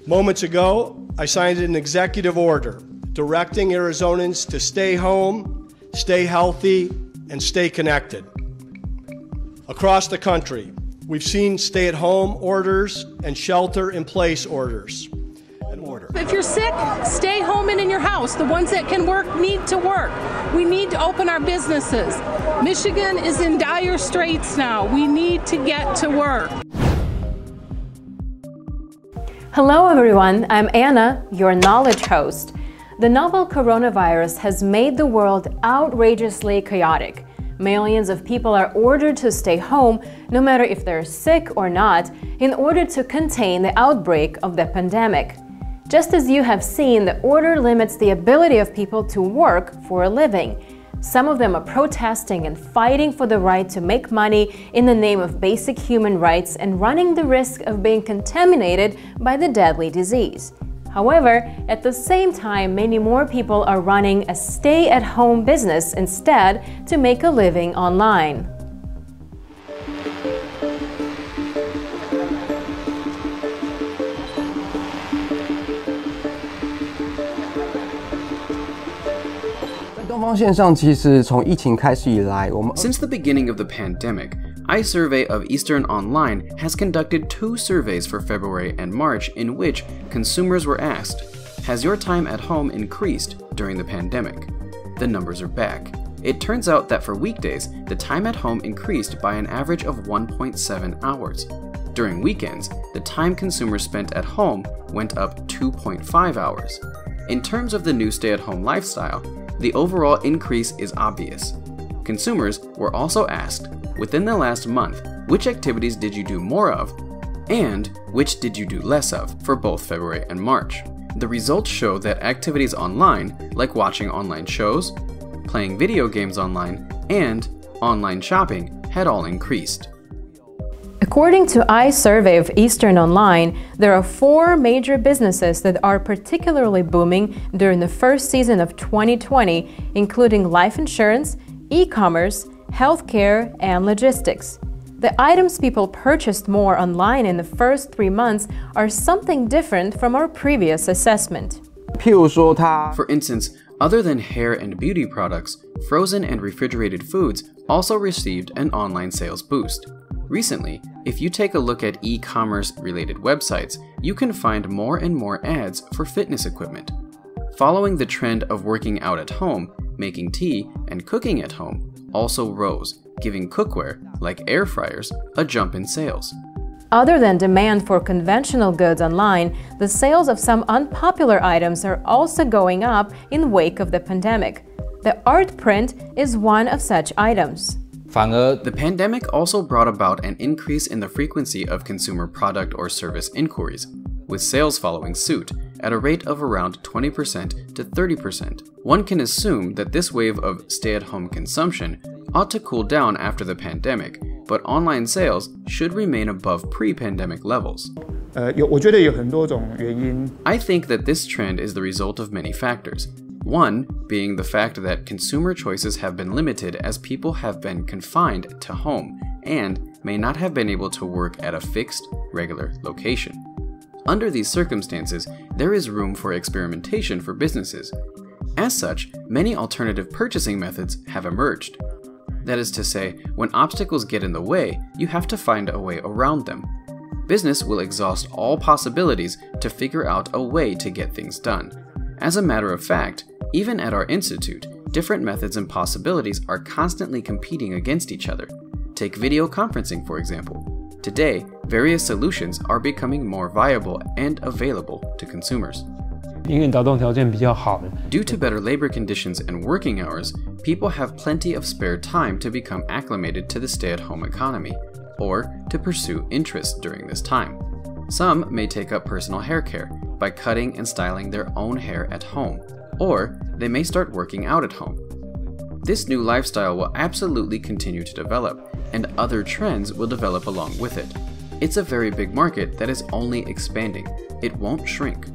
Moments ago, I signed an executive order directing Arizonans to stay home, stay healthy, and stay connected. Across the country, we've seen stay-at-home orders and shelter-in-place orders. If you're sick, stay home and in your house. The ones that can work need to work. We need to open our businesses. Michigan is in dire straits now. We need to get to work. Hello everyone, I'm Anna, your knowledge host. The novel coronavirus has made the world outrageously chaotic. Millions of people are ordered to stay home, no matter if they're sick or not, in order to contain the outbreak of the pandemic. Just as you have seen, the order limits the ability of people to work for a living. Some of them are protesting and fighting for the right to make money in the name of basic human rights and running the risk of being contaminated by the deadly disease. However, at the same time, many more people are running a stay-at-home business instead to make a living online. Since the beginning of the pandemic, iSurvey of Eastern Online has conducted 2 surveys for February and March in which consumers were asked, "Has your time at home increased during the pandemic?" The numbers are back. It turns out that for weekdays, the time at home increased by an average of 1.7 hours. During weekends, the time consumers spent at home went up 2.5 hours. In terms of the new stay-at-home lifestyle, the overall increase is obvious. Consumers were also asked, within the last month, which activities did you do more of, and which did you do less of for both February and March. The results show that activities online, like watching online shows, playing video games online, and online shopping, had all increased. According to iSurvey of Eastern Online, there are 4 major businesses that are particularly booming during the first season of 2020, including life insurance, e-commerce, healthcare, and logistics. The items people purchased more online in the first 3 months are something different from our previous assessment. For instance, other than hair and beauty products, frozen and refrigerated foods also received an online sales boost. Recently, if you take a look at e-commerce related websites, you can find more and more ads for fitness equipment. Following the trend of working out at home, making tea and cooking at home also rose, giving cookware, like air fryers, a jump in sales. Other than demand for conventional goods online, the sales of some unpopular items are also going up in wake of the pandemic. The art print is one of such items. The pandemic also brought about an increase in the frequency of consumer product or service inquiries, with sales following suit at a rate of around 20% to 30%. One can assume that this wave of stay-at-home consumption ought to cool down after the pandemic, but online sales should remain above pre-pandemic levels. I think that this trend is the result of many factors. One being the fact that consumer choices have been limited as people have been confined to home and may not have been able to work at a fixed, regular location. Under these circumstances, there is room for experimentation for businesses. As such, many alternative purchasing methods have emerged. That is to say, when obstacles get in the way, you have to find a way around them. Business will exhaust all possibilities to figure out a way to get things done. As a matter of fact, even at our institute, different methods and possibilities are constantly competing against each other. Take video conferencing, for example. Today, various solutions are becoming more viable and available to consumers. Due to better labor conditions and working hours, people have plenty of spare time to become acclimated to the stay-at-home economy, or to pursue interests during this time. Some may take up personal hair care by cutting and styling their own hair at home, or they may start working out at home. This new lifestyle will absolutely continue to develop, and other trends will develop along with it. It's a very big market that is only expanding. It won't shrink.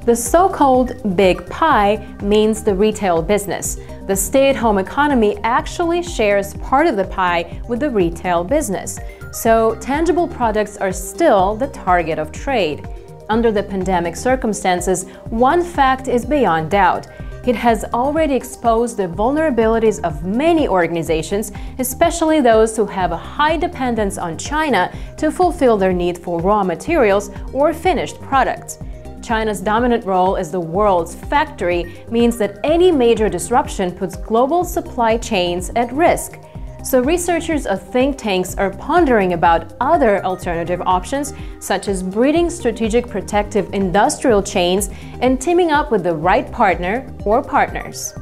The so-called big pie means the retail business. The stay-at-home economy actually shares part of the pie with the retail business. So tangible products are still the target of trade. Under the pandemic circumstances, one fact is beyond doubt. It has already exposed the vulnerabilities of many organizations, especially those who have a high dependence on China to fulfill their need for raw materials or finished products. China's dominant role as the world's factory means that any major disruption puts global supply chains at risk. So researchers of think tanks are pondering about other alternative options, such as breeding strategic protective industrial chains and teaming up with the right partner or partners.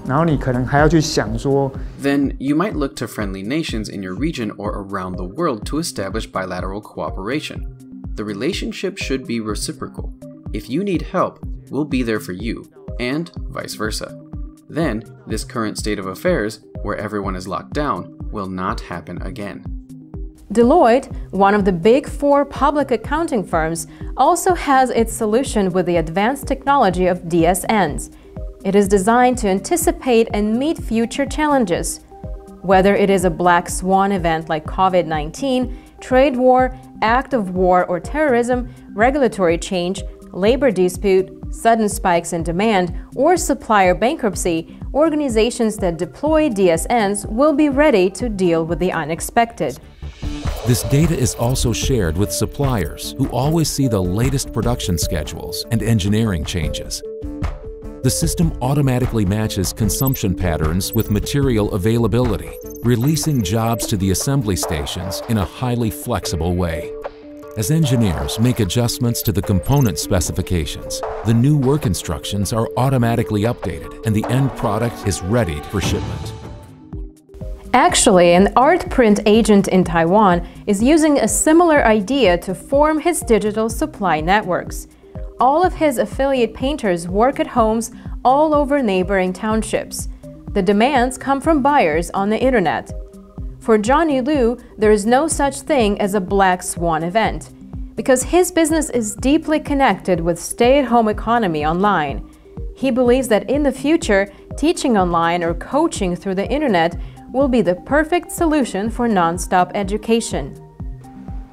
然后你可能还要去想说 Then you might look to friendly nations in your region or around the world to establish bilateral cooperation. The relationship should be reciprocal. If you need help, we'll be there for you, and vice versa. Then, this current state of affairs, where everyone is locked down, will not happen again. Deloitte, one of the big four public accounting firms, also has its solution with the advanced technology of DSNs. It is designed to anticipate and meet future challenges. Whether it is a black swan event like COVID-19, trade war, act of war or terrorism, regulatory change, labor dispute, sudden spikes in demand, or supplier bankruptcy, organizations that deploy DSNs will be ready to deal with the unexpected. This data is also shared with suppliers who always see the latest production schedules and engineering changes. The system automatically matches consumption patterns with material availability, releasing jobs to the assembly stations in a highly flexible way. As engineers make adjustments to the component specifications, the new work instructions are automatically updated and the end product is ready for shipment. Actually, an art print agent in Taiwan is using a similar idea to form his digital supply networks. All of his affiliate painters work at homes all over neighboring townships. The demands come from buyers on the internet. For Johnny Liu, there is no such thing as a black swan event, because his business is deeply connected with stay-at-home economy online. He believes that in the future, teaching online or coaching through the internet will be the perfect solution for non-stop education.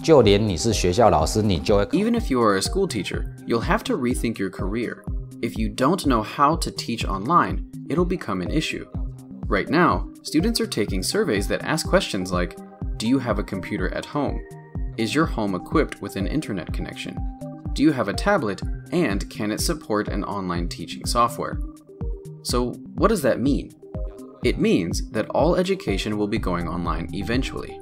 Even if you are a school teacher, you'll have to rethink your career. If you don't know how to teach online, it'll become an issue. Right now, students are taking surveys that ask questions like, do you have a computer at home? Is your home equipped with an internet connection? Do you have a tablet, and can it support an online teaching software? So what does that mean? It means that all education will be going online eventually.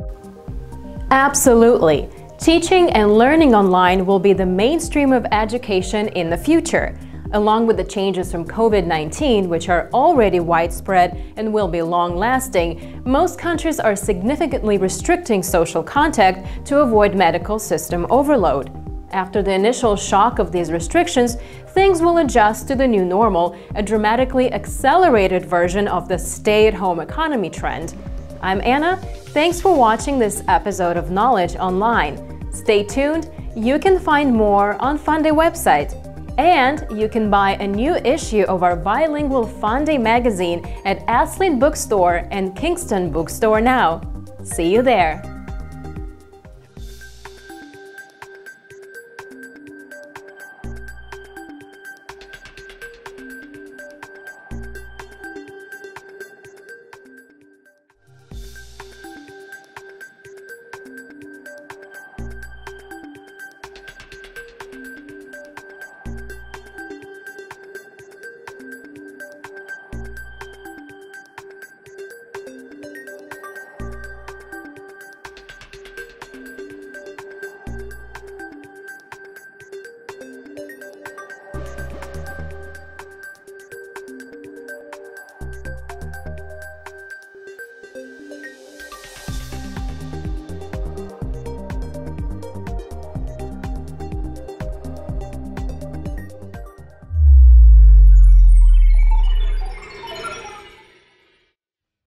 Absolutely. Teaching and learning online will be the mainstream of education in the future. Along with the changes from COVID-19, which are already widespread and will be long-lasting, most countries are significantly restricting social contact to avoid medical system overload. After the initial shock of these restrictions, things will adjust to the new normal, a dramatically accelerated version of the stay-at-home economy trend. I'm Anna. Thanks for watching this episode of Knowledge Online. Stay tuned. You can find more on Funday website. And you can buy a new issue of our bilingual Funday magazine at Ashley Bookstore and Kingston Bookstore now. See you there!